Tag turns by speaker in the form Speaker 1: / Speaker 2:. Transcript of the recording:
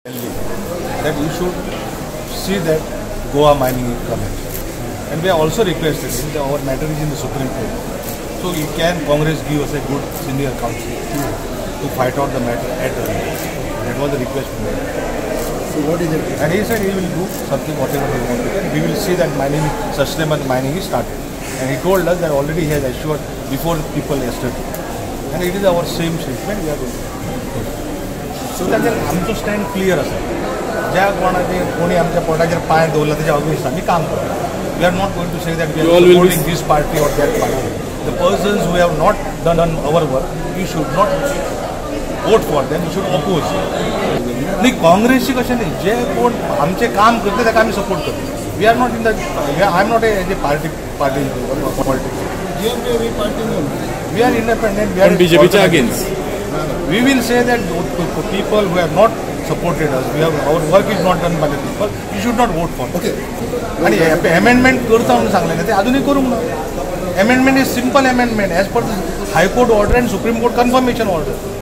Speaker 1: that you should see that Goa mining is coming. And we are also requested, our matter is in the Supreme Court. So can Congress give us a good senior counsel to fight out the matter at early. That was the request we made.
Speaker 2: So what is it?
Speaker 1: And he said he will do something whatever he wants to do. We will see that mining, sustainable mining is started. And he told us that already he has assured before people yesterday. And it is our same statement we are going to do. So ताचेर आमचो stand clear आसा. ज्या कोणी आमच्या पोटाचेर पांय दवरला तेच्या against आमी काम करता. We are not going to say that we are supporting this party or that party. The persons who have not done our work, we should not vote for them. We should oppose. नाही काँग्रेसची कशें नाही. जे कोण आमचे काम करते ताका आमी सपोर्ट करता. We are not in the. I am not a party politics. We are independent. We are
Speaker 3: BJP against.
Speaker 1: We will say that for people who have not supported us, our work is not done by the people, you should not vote for.
Speaker 2: Okay.
Speaker 1: And amendment करता म्हणून सांगले ना ते अजूनही करूंक ना. Amendment is simple amendment as per the High Court order and Supreme Court confirmation order.